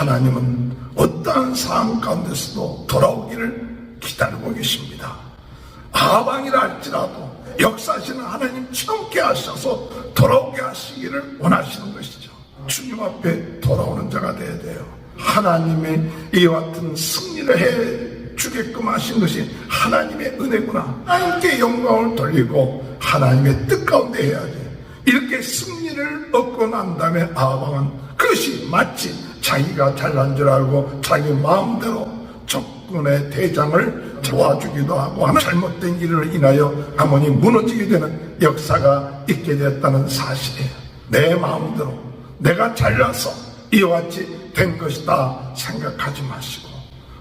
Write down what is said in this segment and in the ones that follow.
하나님은 어떠한 상황 가운데서도 돌아오기를 기다리고 계십니다. 아방이라 할지라도 역사하시는 하나님 참게 하셔서 돌아오게 하시기를 원하시는 것이죠. 주님 앞에 돌아오는 자가 되어야 돼요. 하나님의 이와 같은 승리를 해 주게끔 하신 것이 하나님의 은혜구나. 하나님께 영광을 돌리고 하나님의 뜻 가운데 해야지. 이렇게 승리를 얻고 난 다음에 아방은 그것이 마치 자기가 잘난 줄 알고 자기 마음대로 적군의 대장을 도와주기도 하고 하는 잘못된 일을 인하여 아몬이 무너지게 되는 역사가 있게 되었다는 사실이에요. 내 마음대로 내가 잘나서 이와 같이 된 것이다 생각하지 마시고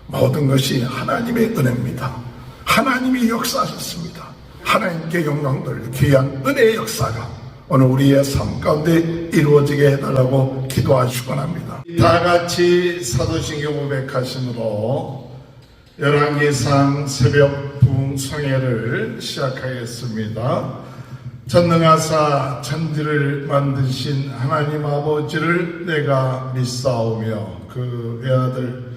모든 것이 하나님의 은혜입니다. 하나님이 역사하셨습니다. 하나님께 영광 돌려 귀한 은혜의 역사가 오늘 우리의 삶 가운데 이루어지게 해달라고 기도하시곤 합니다. 다같이 사도신경 고백하심으로 열왕기상 새벽 부흥성회를 시작하겠습니다. 전능하사 천지를 만드신 하나님 아버지를 내가 믿사오며 그 외아들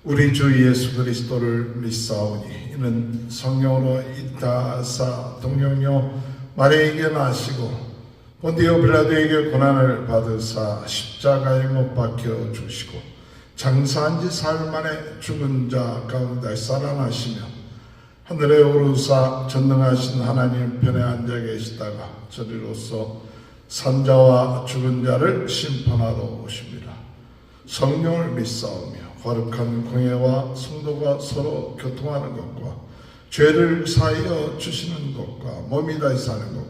우리 주 예수 그리스도를 믿사오니 이는 성령으로 이타하사 동령녀 마리아에게 나시고 본디오 빌라도에게 고난을 받으사 십자가에 못 박혀 주시고 장사한 지 사흘 만에 죽은 자 가운데 살아나시며 하늘에 오르사 전능하신 하나님 편에 앉아 계시다가 저리로서 산자와 죽은 자를 심판하러 오십니다. 성령을 믿사오며 거룩한 공예와 성도가 서로 교통하는 것과 죄를 사하여 주시는 것과 몸이 다시 사는 것과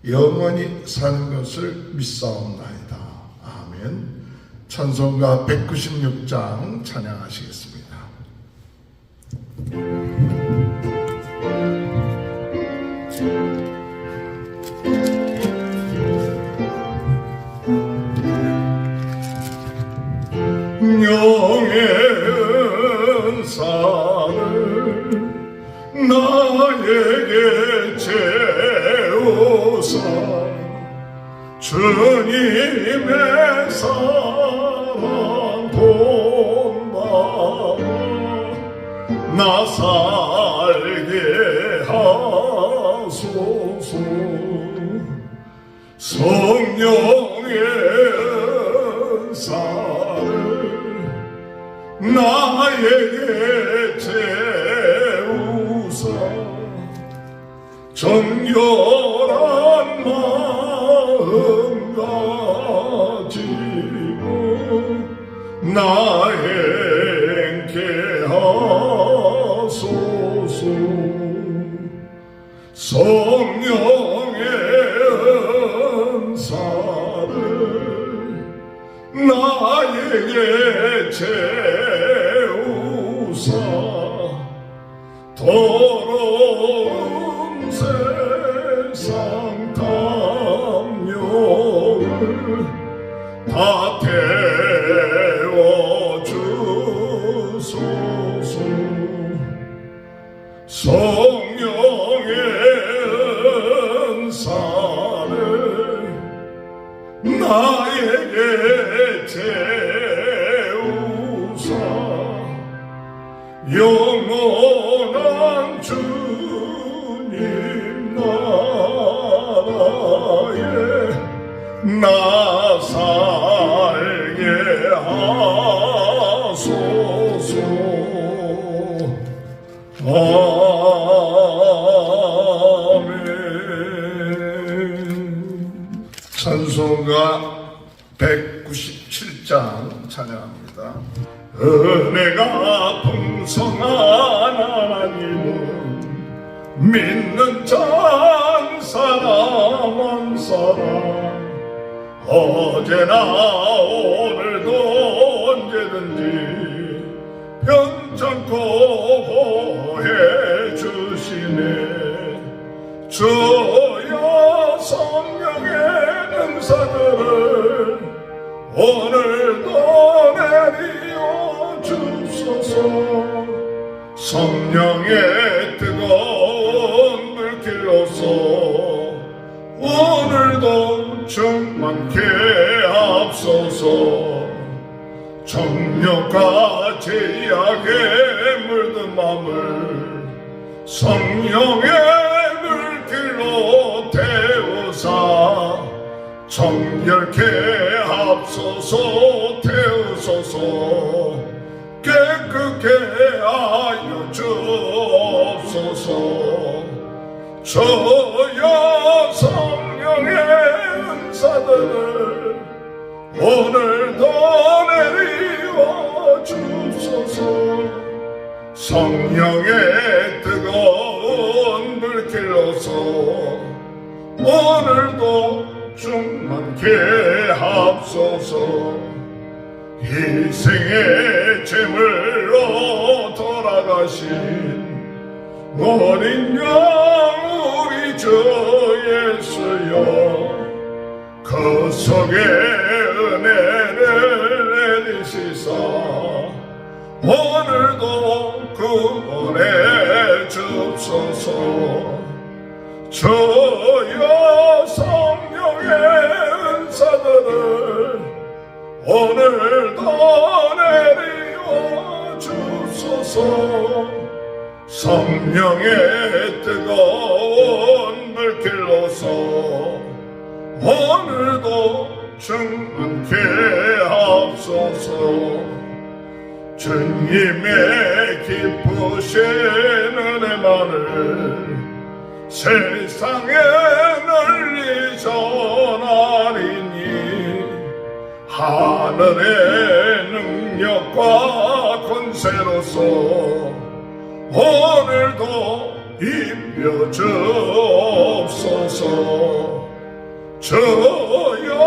영원히 사는 것을 믿사옵나이다. 아멘. 찬송가 196장 찬양하시겠습니다. 영의 은사를 나에게 채우사 주님의 사랑 본받아 나 살게 하소서. 성령의 은사를 나에게 채우사 정결한 마음 가지고 나 행케 하소서. 성령의 은사를 나에게 채우사 더러운 세상 탐욕을 다 태워주소서. 성령의 은사를 나에게 채우사 영원한 주님 나라에 나 살게 하소서. 아멘. 찬송가 197장 찬양합니다. 은혜가 풍성한 하나님은 믿는 자 사람 한 사람 어제나 오늘도 언제든지 편찮고 보해주시네. 주여 성령의 능사들을 오늘도 내리어 주소서. 성령의 뜨거운 물길로서 오늘도 충만케 앞서서 정욕과 제약에 물든 맘을 성령의 물길로 태우사 정결케 합소서 태우소서 깨끗게 하여 주옵소서 저여 성령의 은사들을 오늘도 내리워 주소서 성령의 뜨거운 불길로서 오늘도 충만케 합소서 희생의 제물로 돌아가신 어린 양 우리 주 예수여 그 속에 은혜를 내리시사 오늘도 구원해 주옵소서 주여 성령의 은사들을 오늘도 내리워 주소서 성령의 뜨거운 물길로서 오늘도 충만케 하옵소서 주님의 기쁘신 은혜만을 세상에 널리 전하리니 하늘의 능력과 권세로서 오늘도 입혀 주옵소서 주여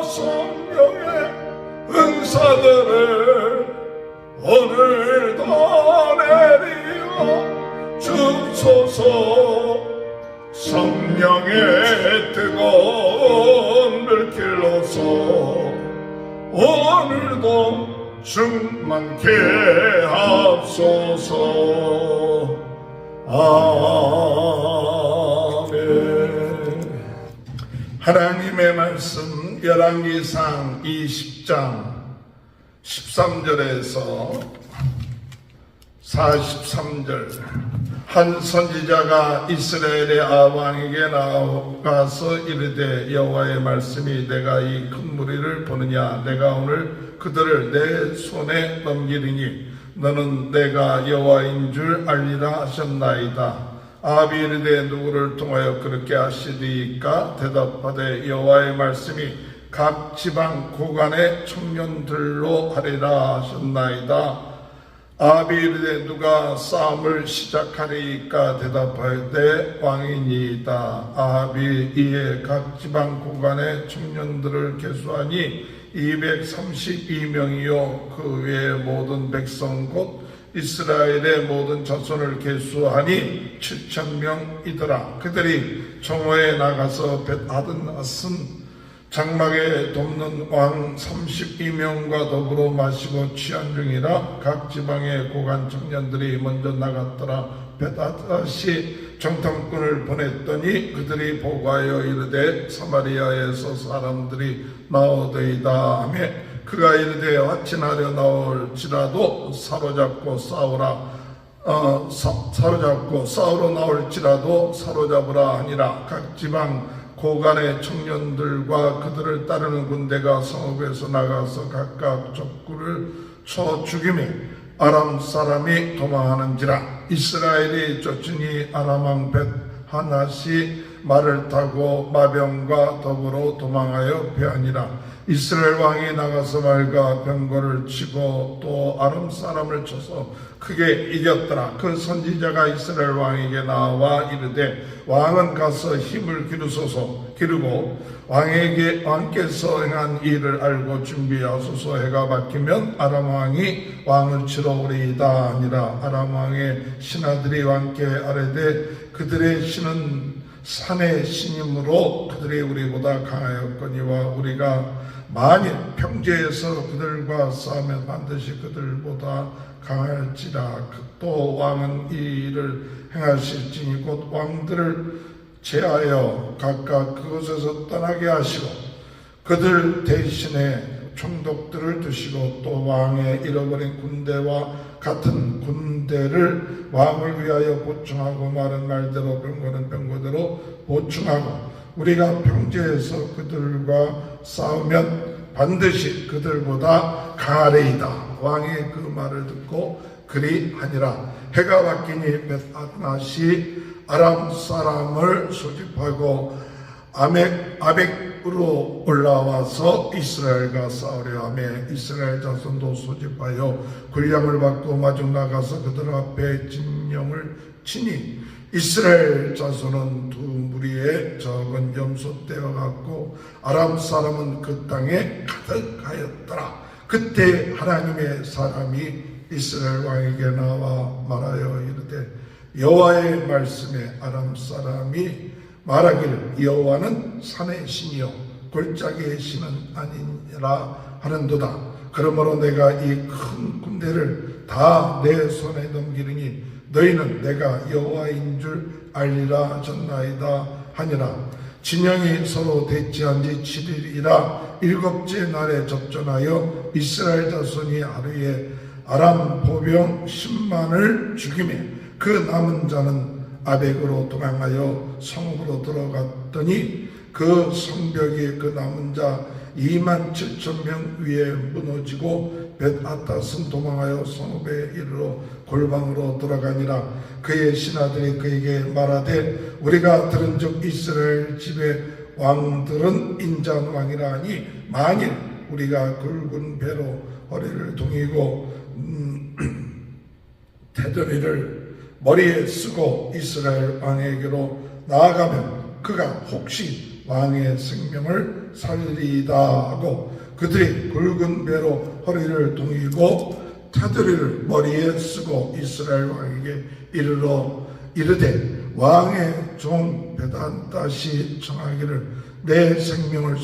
성령의 은사들을 오늘도 내리워 주소서 성령의 뜨거운 물길로서 오늘도 충만케 합소서 아멘. 하나님의 말씀 열왕기상 20장 13절에서 43절 한 선지자가 이스라엘의 아왕에게 나아가서 이르되 여호와의 말씀이 내가 이 큰 무리를 보느냐 내가 오늘 그들을 내 손에 넘기리니 너는 내가 여호와인 줄 알리라 하셨나이다. 아합이 이르되 누구를 통하여 그렇게 하시리이까 대답하되 여호와의 말씀이 각 지방 고관의 청년들로 하리라 하셨나이다. 아합이 이르되 누가 싸움을 시작하리이까 대답하되 왕이니이다. 아합이 이에 각 지방 고관의 청년들을 계수하니 232명이요 그 외의 모든 백성 곧 이스라엘의 모든 자손을 계수하니 7,000명이더라. 그들이 정오에 나가서 벳아드낫은 장막에 돕는 왕 32명과 더불어 마시고 취한 중이라 각 지방의 고관 청년들이 먼저 나갔더라. 벳아드낫이 정탐꾼을 보냈더니 그들이 보고하여 이르되 사마리아에서 사람들이 나오더이다 하며 그가 이르되 화친하려 나올지라도 사로잡고 싸우러 나올지라도 사로잡으라 하니라. 각 지방 고관의 청년들과 그들을 따르는 군대가 성읍에서 나가서 각각 적구를 쳐 죽이며 아람 사람이 도망하는지라. 이스라엘이 쫓으니 아람 왕 벳하낫이 말을 타고 마병과 더불어 도망하여 패하니라. 이스라엘 왕이 나가서 말과 병거를 치고 또 아람 사람을 쳐서 크게 이겼더라. 그 선지자가 이스라엘 왕에게 나와 이르되 왕은 가서 힘을 기르고 왕께서 행한 일을 알고 준비하소서. 해가 밝히면 아람 왕이 왕을 치러 오리이다 하니라. 아람 왕의 신하들이 왕께 아뢰되 그들의 신은 산의 신이므로 그들이 우리보다 강하였거니와 우리가 만일 평지에서 그들과 싸우면 반드시 그들보다 강할지라. 또 왕은 이 일을 행하실지니 곧 왕들을 제하여 각각 그곳에서 떠나게 하시고 그들 대신에 총독들을 두시고 또 왕의 잃어버린 군대와 같은 군대를 왕을 위하여 보충하고 마른 말대로 병거는 병거대로 보충하고 우리가 평지에서 그들과 싸우면 반드시 그들보다 강하리이다. 왕이 그 말을 듣고 그리하니라. 해가 바뀌니 벳아낫이 아람 사람을 소집하고 아벡으로 올라와서 이스라엘과 싸우려 하며 이스라엘 자손도 소집하여 군량을 받고 마중 나가서 그들 앞에 진영을 치니 이스라엘 자손은 두 무리의 적은 염소 떼와 같고 아람 사람은 그 땅에 가득하였더라. 그때 하나님의 사람이 이스라엘 왕에게 나와 말하여 이르되 여호와의 말씀에 아람 사람이 말하기를 여호와는 산의 신이요 골짜기의 신은 아니라 하는도다. 그러므로 내가 이 큰 군대를 다 내 손에 넘기리니 너희는 내가 여호와인 줄 알리라 하셨나이다 하니라. 진영이 서로 대치한 지 7일이라 일곱째 날에 접전하여 이스라엘 자손이 하루에 아람 보병 10만을 죽이며 그 남은 자는 아벡으로 도망하여 성읍으로 들어갔더니 그 성벽이 그 남은 자 27,000명 위에 무너지고 벳아닷은 도망하여 성읍에 이르러 골방으로 들어가니라. 그의 신하들이 그에게 말하되 우리가 들은즉 이스라엘 집의 왕들은 인자한 왕이라 하니 만일 우리가 굵은 배로 허리를 동이고 테두리를 머리에 쓰고 이스라엘 왕에게로 나아가면 그가 혹시 왕의 생명을 살리리이다 하고 그들이 굵은 배로 허리를 동이고 테두리를 머리에 쓰고 이스라엘 왕에게 이르되 왕의 종 벳아닷이 청하기를 내 생명을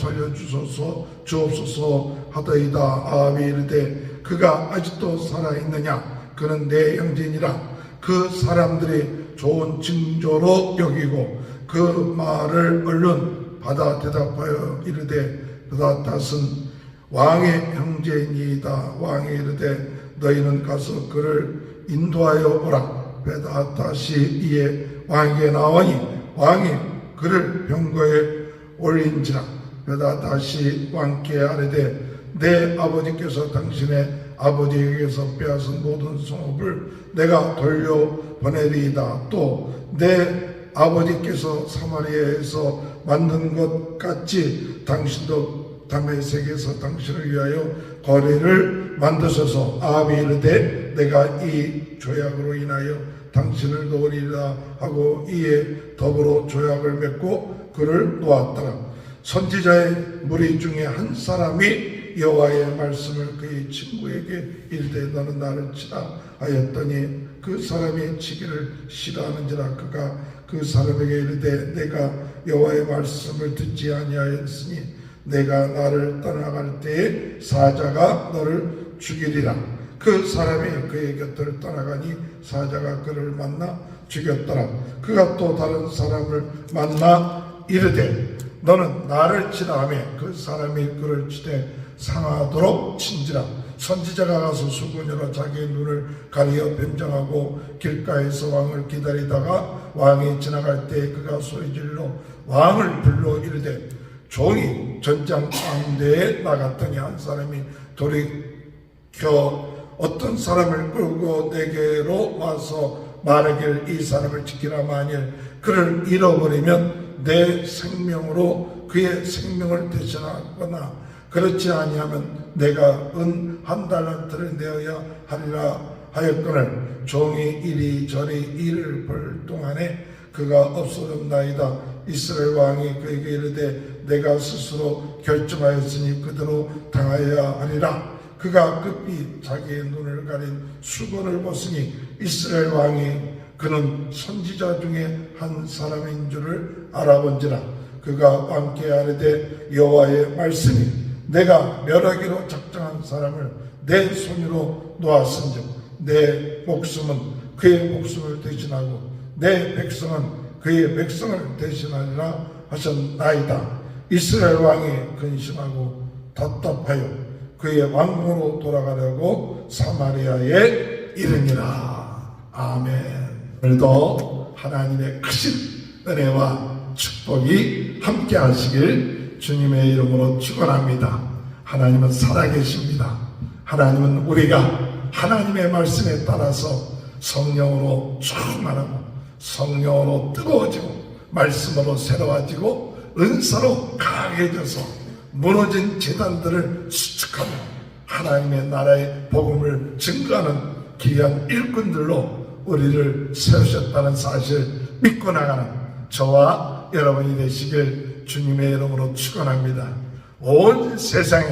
살려주옵소서 하더이다. 아합이 이르되 그가 아직도 살아있느냐? 그는 내 형제니라. 그 사람들이 좋은 징조로 여기고 그 말을 얼른 받아 대답하여 이르되 벳아닷은 왕의 형제니이다. 왕이 이르되 너희는 가서 그를 인도하여 오라. 벳아닷이 이에 왕에게 나오니 왕이 그를 병거에 올린지라. 벳아닷이 왕께 아뢰되 내 아버지께서 당신의 아버지에게서 빼앗은 모든 성읍을 내가 돌려보내리이다. 또 내 아버지께서 사마리아에서 만든 것 같이 당신도 다메섹에서 당신을 위하여 거리를 만드셔서 아합이 이르되 내가 이 조약으로 인하여 당신을 도우리라 하고 이에 더불어 조약을 맺고 그를 놓았더라. 선지자의 무리 중에 한 사람이 여호와의 말씀을 그의 친구에게 이르되 너는 나를 치라 하였더니 그 사람이 치기를 싫어하는지라. 그가 그 사람에게 이르되 내가 여호와의 말씀을 듣지 아니하였으니 내가 나를 떠나갈 때에 사자가 너를 죽이리라. 그 사람이 그의 곁을 떠나가니 사자가 그를 만나 죽였더라. 그가 또 다른 사람을 만나 이르되 너는 나를 치라 하며 그 사람이 그를 치되 상하도록 친지라. 선지자가 가서 수군으로 자기의 눈을 가리어 변장하고 길가에서 왕을 기다리다가 왕이 지나갈 때 그가 소리질러 왕을 불러 이르되 종이 전장 가운데에 나갔더니 한 사람이 돌이켜 어떤 사람을 끌고 내게로 와서 말하길 이 사람을 지키라. 만일 그를 잃어버리면 내 생명으로 그의 생명을 대신하거나 그렇지 아니하면 내가 은 한 달란트를 내어야 하리라 하였거늘 종이 이리저리 일을 볼 동안에 그가 없어졌나이다. 이스라엘 왕이 그에게 이르되 내가 스스로 결정하였으니 그대로 당하여야 하리라. 그가 급히 자기의 눈을 가린 수건을 벗으니 이스라엘 왕이 그는 선지자 중에 한 사람인 줄을 알아본지라. 그가 왕께 아뢰되 여호와의 말씀이 내가 멸하기로 작정한 사람을 내 손으로 놓았은즉 내 목숨은 그의 목숨을 대신하고 내 백성은 그의 백성을 대신하리라 하셨나이다. 이스라엘 왕이 근심하고 답답하여 그의 왕궁으로 돌아가려고 사마리아에 이르니라. 아멘. 오늘도 하나님의 크신 은혜와 축복이 함께 하시길 주님의 이름으로 축원합니다. 하나님은 살아계십니다. 하나님은 우리가 하나님의 말씀에 따라서 성령으로 충만하고 성령으로 뜨거워지고 말씀으로 새로워지고 은사로 강해져서 무너진 제단들을 수축하며 하나님의 나라의 복음을 증거하는 귀한 일꾼들로 우리를 세우셨다는 사실을 믿고 나가는 저와 여러분이 되시길 주님의 이름으로 축원합니다. 온 세상에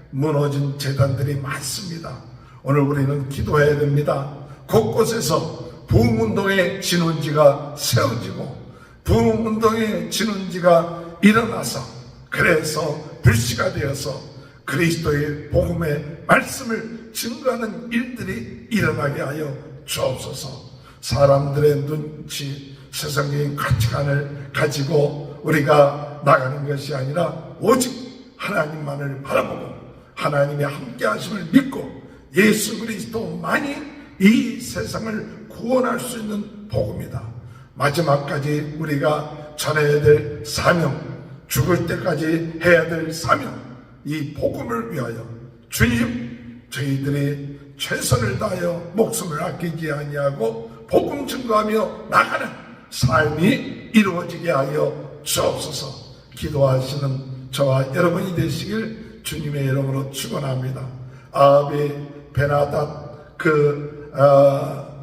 무너진 제단들이 많습니다. 오늘 우리는 기도해야 됩니다. 곳곳에서 부흥운동의 진원지가 세워지고 부흥운동의 진원지가 일어나서 그래서 불씨가 되어서 그리스도의 복음의 말씀을 증거하는 일들이 일어나게 하여 주옵소서. 사람들의 눈치, 세상적인 가치관을 가지고 우리가 나가는 것이 아니라 오직 하나님만을 바라보고 하나님의 함께 하심을 믿고 예수 그리스도만이 이 세상을 구원할 수 있는 복음이다. 마지막까지 우리가 전해야 될 사명, 죽을 때까지 해야 될 사명, 이 복음을 위하여 주님, 저희들이 최선을 다하여 목숨을 아끼지 아니하고 복음 증거하며 나가는 삶이 이루어지게 하여 주옵소서. 기도하시는 저와 여러분이 되시길 주님의 이름으로 축원합니다. 아합이 베나닷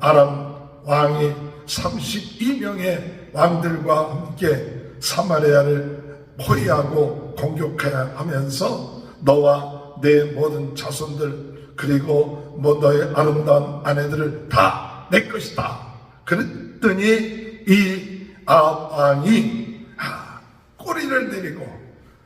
아람 왕이 32명의 왕들과 함께 사마리아를 포위하고 공격해야 하면서 너와 내 모든 자손들 그리고 너의 아름다운 아내들을 다 내 것이다. 그랬더니 이 아합 왕이 꼬리를 내리고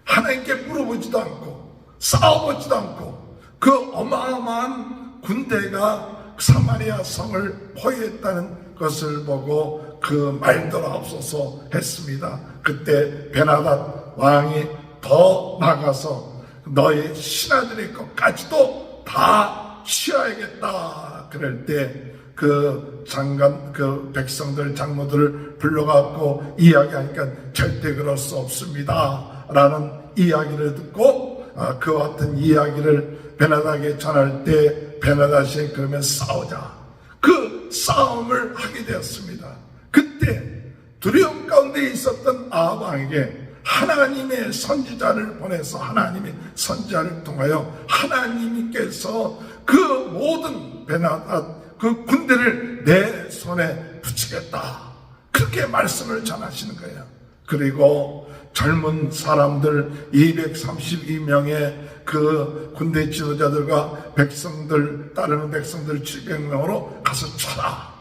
하나님께 물어보지도 않고 싸워보지도 않고 그 어마어마한 군대가 사마리아 성을 포위했다는 것을 보고 그 말더라옵소서 했습니다. 그때 베나닷 왕이 더 나가서 너의 신하들의 것까지도 다 취하야겠다. 그럴 때 그 장관, 그 백성들, 장로들을 불러갖고 이야기하니까 절대 그럴 수 없습니다. 라는 이야기를 듣고 그와 같은 이야기를 베나닷에게 전할 때 베나닷이 그러면 싸우자. 그 싸움을 하게 되었습니다. 그때 두려움 가운데 있었던 아합 왕에게 하나님의 선지자를 보내서 하나님의 선지자를 통하여 하나님께서 그 모든 베나닷 그 군대를 내 손에 붙이겠다. 그렇게 말씀을 전하시는 거예요. 그리고 젊은 사람들 232명의 그 군대 지도자들과 백성들, 따르는 백성들 700명으로 가서 쳐라.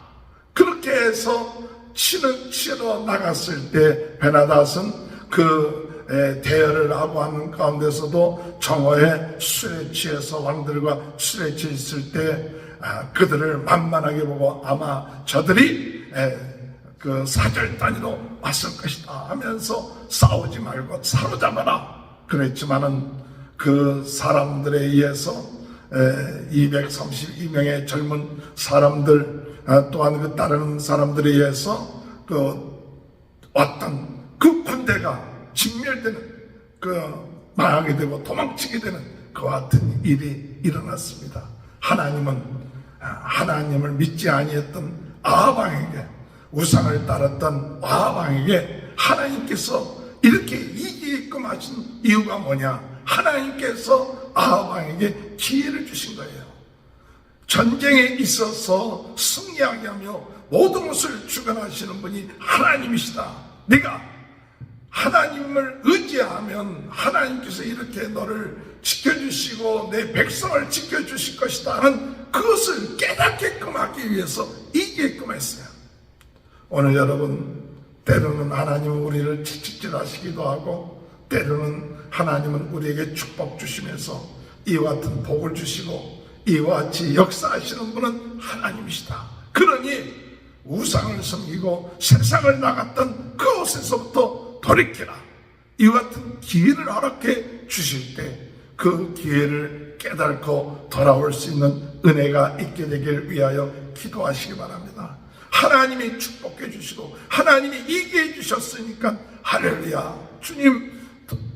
그렇게 해서 치러 나갔을 때 베나닷은 그 대열을 하고 하는 가운데서도 정오에 술에 취해서 왕들과 술에 취해 있을 때 그들을 만만하게 보고 아마 저들이 그 사절 단위로 왔을 것이다 하면서 싸우지 말고 사로잡아라 그랬지만은 그 사람들에 의해서 232명의 젊은 사람들 또한 그 따르는 사람들에 의해서 그 왔던 그 군대가 진멸되는 그 망하게 되고 도망치게 되는 그와 같은 일이 일어났습니다. 하나님을 믿지 아니했던 아합 왕에게 우상을 따랐던 아합 왕에게 하나님께서 이렇게 이기게끔 하신 이유가 뭐냐? 하나님께서 아합 왕에게 기회를 주신 거예요. 전쟁에 있어서 승리하게 하며 모든 것을 주관하시는 분이 하나님이시다. 네가 하나님을 의지하면 하나님께서 이렇게 너를 지켜주시고 내 백성을 지켜주실 것이다 하는 그것을 깨닫게끔 하기 위해서 이기게끔 했어요. 오늘 여러분, 때로는 하나님은 우리를 채찍질하시기도 하고 때로는 하나님은 우리에게 축복 주시면서 이와 같은 복을 주시고 이와 같이 역사하시는 분은 하나님이시다. 그러니 우상을 섬기고 세상을 나갔던 그곳에서부터 돌이키라. 이와 같은 기회를 허락해 주실 때 그 기회를 깨닫고 돌아올 수 있는 은혜가 있게 되길 위하여 기도하시기 바랍니다. 하나님이 축복해 주시고 하나님이 이기게 해 주셨으니까 할렐루야, 주님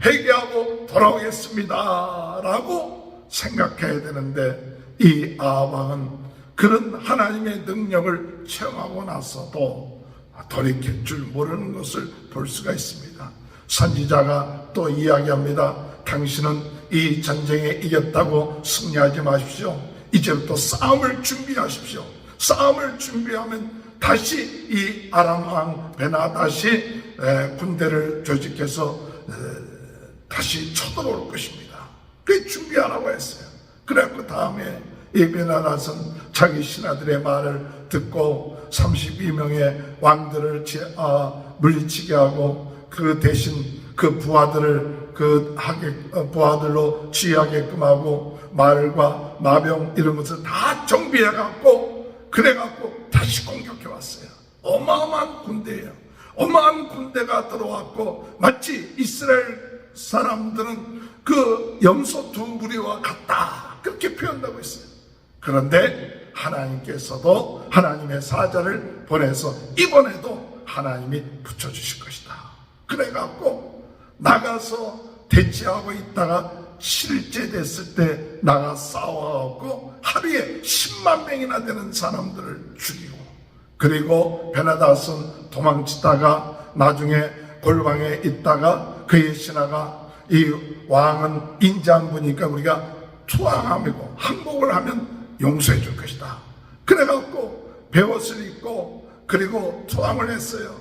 회개하고 돌아오겠습니다 라고 생각해야 되는데, 이 아방은 그런 하나님의 능력을 체험하고 나서도 돌이킬 줄 모르는 것을 볼 수가 있습니다. 선지자가 또 이야기합니다. 당신은 이 전쟁에 이겼다고 승리하지 마십시오. 이제부터 싸움을 준비하십시오. 싸움을 준비하면 다시 이 아람 왕 베나다시 군대를 조직해서 다시 쳐들어올 것입니다. 그 준비하라고 했어요. 그래갖고 다음에 이 베나다스는 자기 신하들의 말을 듣고 32명의 왕들을 물리치게 하고 그 대신 그 부하들을 부하들로 취하게끔 하고 말과 마병 이런 것을 다 정비해갖고 그래갖고 다시 공격해 왔어요. 어마어마한 군대예요. 어마어마한 군대가 들어왔고 마치 이스라엘 사람들은 그 염소 두 무리와 같다 그렇게 표현하고 있어요. 그런데 하나님께서도 하나님의 사자를 보내서 이번에도 하나님이 붙여주실 것이다. 그래갖고 나가서 대치하고 있다가 실제 됐을 때 나가 싸워갖고 하루에 10만 명이나 되는 사람들을 죽이고, 그리고 베나다스는 도망치다가 나중에 골방에 있다가 그의 신하가 이 왕은 인자한 분이니까 우리가 투항하고 항복을 하면 용서해 줄 것이다. 그래갖고 베옷을 입고 그리고 투항을 했어요.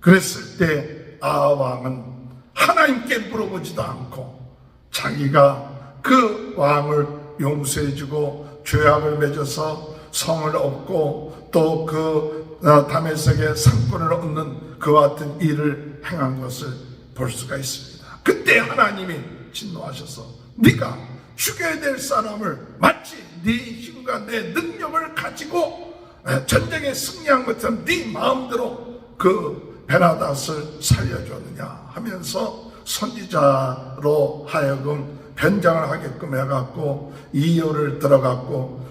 그랬을 때 아왕은 하나님께 물어보지도 않고 자기가 그 왕을 용서해주고 죄악을 맺어서 성을 얻고 또 그 다메섹의 상권을 얻는 그와 같은 일을 행한 것을 볼 수가 있습니다. 그때 하나님이 진노하셔서 네가 죽여야 될 사람을 마치 네 힘과 내 능력을 가지고 전쟁에 승리한 것처럼 네 마음대로 그 베나닷을 살려줬느냐 하면서 선지자로 하여금 변장을 하게끔 해갖고 이효를 들어갔고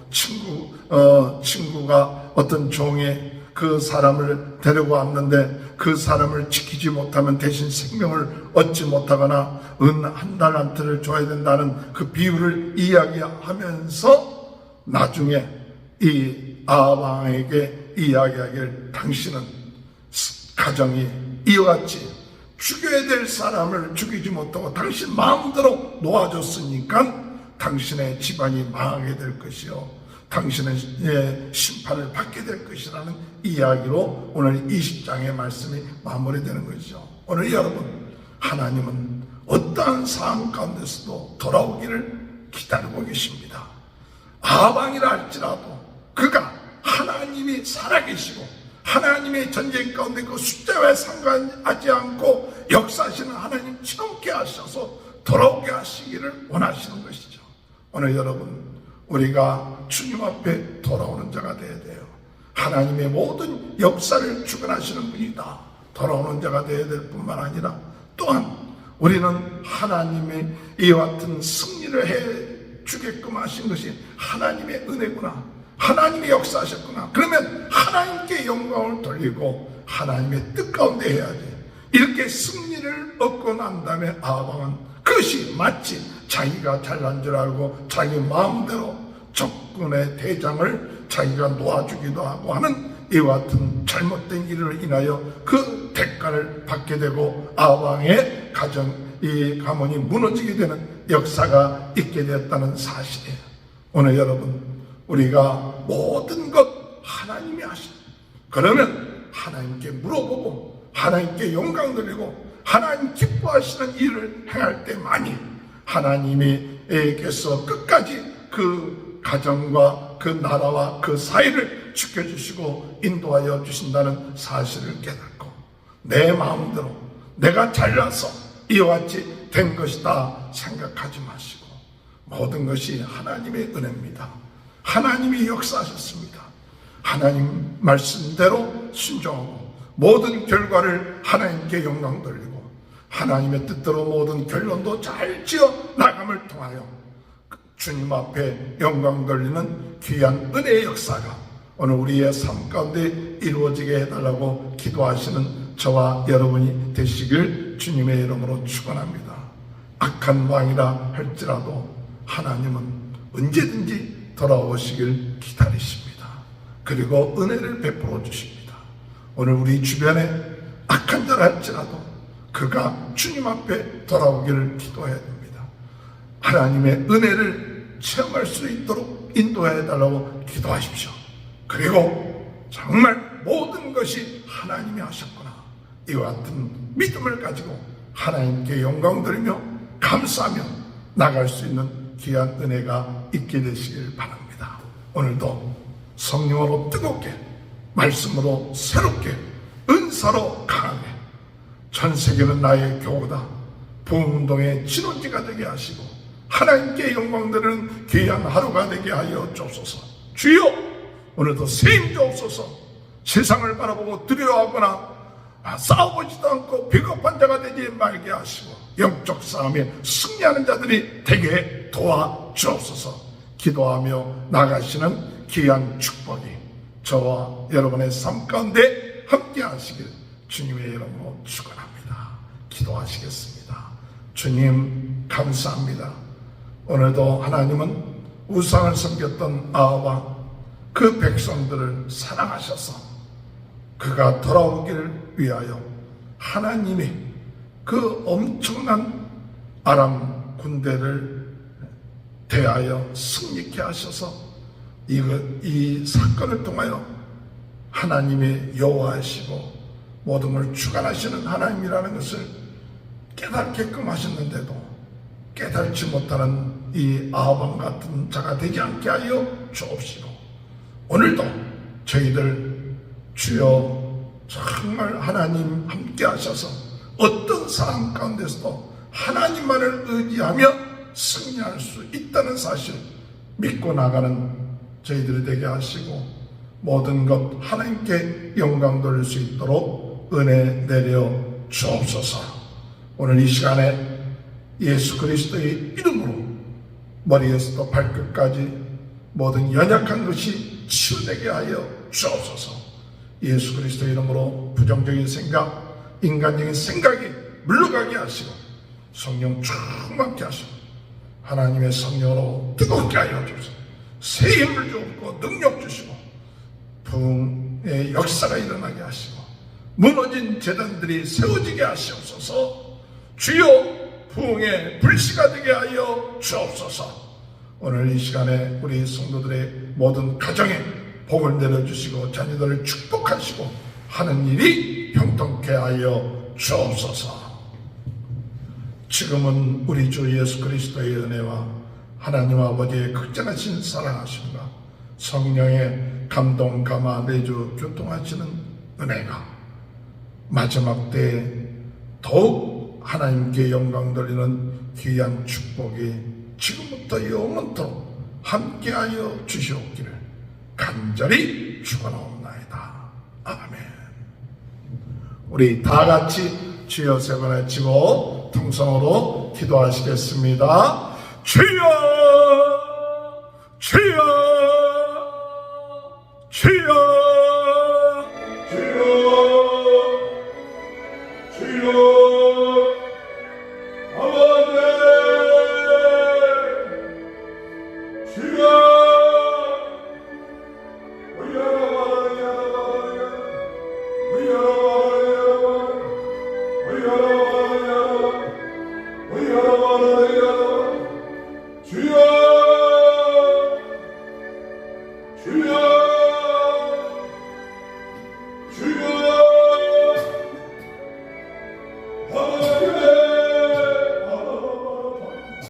친구가 어떤 종이 그 사람을 데리고 왔는데 그 사람을 지키지 못하면 대신 생명을 얻지 못하거나 은 한 달란트를 줘야 된다는 그 비유를 이야기하면서 나중에 이 아방에게 이야기하길 당신은 가정이 이와 같이 죽여야 될 사람을 죽이지 못하고 당신 마음대로 놓아줬으니까 당신의 집안이 망하게 될 것이요 당신의 심판을 받게 될 것이라는 이야기로 오늘 20장의 말씀이 마무리되는 것이죠. 오늘 여러분, 하나님은 어떠한 상황 가운데서도 돌아오기를 기다리고 계십니다. 아방이라 할지라도 그가 하나님이 살아계시고 하나님의 전쟁 가운데 그 숫자와 상관하지 않고 역사하시는 하나님 참게 하셔서 돌아오게 하시기를 원하시는 것이죠. 오늘 여러분, 우리가 주님 앞에 돌아오는 자가 되어야 돼요. 하나님의 모든 역사를 주관하시는 분이다. 돌아오는 자가 되어야 될 뿐만 아니라 또한 우리는 하나님의 이와 같은 승리를 해 주게끔 하신 것이 하나님의 은혜구나. 하나님이 역사하셨구나. 그러면 하나님께 영광을 돌리고 하나님의 뜻 가운데 해야지. 이렇게 승리를 얻고 난 다음에 아방은 그것이 마치 자기가 잘난 줄 알고 자기 마음대로 적군의 대장을 자기가 놓아주기도 하고 하는 이와 같은 잘못된 일을 인하여 그 대가를 받게 되고 아방의 이 가문이 무너지게 되는 역사가 있게 되었다는 사실이에요. 오늘 여러분, 우리가 모든 것 하나님이 하시는, 그러면 하나님께 물어보고 하나님께 영광 돌리고 하나님 기뻐하시는 일을 행할 때만이 하나님께서 끝까지 그 가정과 그 나라와 그 사회를 지켜주시고 인도하여 주신다는 사실을 깨닫고 내 마음대로 내가 잘나서 이와 같이 된 것이다 생각하지 마시고 모든 것이 하나님의 은혜입니다. 하나님이 역사하셨습니다. 하나님 말씀대로 순종하고 모든 결과를 하나님께 영광 돌리고 하나님의 뜻대로 모든 결론도 잘 지어 나감을 통하여 주님 앞에 영광 돌리는 귀한 은혜의 역사가 오늘 우리의 삶 가운데 이루어지게 해달라고 기도하시는 저와 여러분이 되시길 주님의 이름으로 축원합니다. 악한 왕이라 할지라도 하나님은 언제든지 돌아오시길 기다리십니다. 그리고 은혜를 베풀어 주십니다. 오늘 우리 주변에 악한 자라 할지라도 그가 주님 앞에 돌아오기를 기도해야 됩니다. 하나님의 은혜를 체험할 수 있도록 인도해 달라고 기도하십시오. 그리고 정말 모든 것이 하나님이 하셨구나, 이와 같은 믿음을 가지고 하나님께 영광 드리며 감사하며 나갈 수 있는 귀한 은혜가 있게 되시길 바랍니다. 오늘도 성령으로 뜨겁게, 말씀으로 새롭게, 은사로 강하게 전 세계는 나의 교우다 부흥운동의 진원지가 되게 하시고 하나님께 영광 드리는 귀한 하루가 되게 하여 주옵소서. 주여, 오늘도 세임 주옵소서. 세상을 바라보고 두려워하거나 싸워보지도 않고 비겁한 자가 되지 말게 하시고 영적 싸움에 승리하는 자들이 되게 도와주옵소서. 기도하며 나가시는 귀한 축복이 저와 여러분의 삶 가운데 함께 하시길 주님의 이름으로 축원합니다. 기도하시겠습니다. 주님 감사합니다. 오늘도 하나님은 우상을 섬겼던 아합과 그 백성들을 사랑하셔서 그가 돌아오기를 위하여 하나님이 그 엄청난 아람 군대를 대하여 승리케 하셔서 이 사건을 통하여 하나님이 여호와이시고 모든 걸 주관하시는 하나님이라는 것을 깨닫게끔 하셨는데도 깨닫지 못하는 이 아합 같은 자가 되지 않게 하여 주옵시고 오늘도 저희들 주여 정말 하나님 함께 하셔서 어떤 상황 가운데서도 하나님만을 의지하며 승리할 수 있다는 사실 믿고 나가는 저희들이 되게 하시고 모든 것 하나님께 영광 돌릴 수 있도록 은혜 내려 주옵소서. 오늘 이 시간에 예수 그리스도의 이름으로 머리에서부터 발끝까지 모든 연약한 것이 치유되게 하여 주옵소서. 예수 그리스도의 이름으로 부정적인 생각, 인간적인 생각이 물러가게 하시고 성령 충만케 하시고 하나님의 성령으로 뜨겁게 하여 주옵소서. 새 힘을 주옵고 능력 주시고 부흥의 역사가 일어나게 하시고 무너진 제단들이 세워지게 하시옵소서. 주여 부흥의 불씨가 되게 하여 주옵소서. 오늘 이 시간에 우리 성도들의 모든 가정에 복을 내려주시고 자녀들을 축복하시고 하는 일이 형통케 하여 주옵소서. 지금은 우리 주 예수 그리스도의 은혜와 하나님 아버지의 극진하신 사랑하심과 성령의 감동 감화 내주 교통하시는 은혜가 마지막 때에 더욱 하나님께 영광 돌리는 귀한 축복이 지금부터 영원토록 함께하여 주시옵기를 간절히 축원하옵나이다. 아멘. 우리 다 같이 주여 세 번 외치고 통성으로 기도하시겠습니다. 주여 주여 주여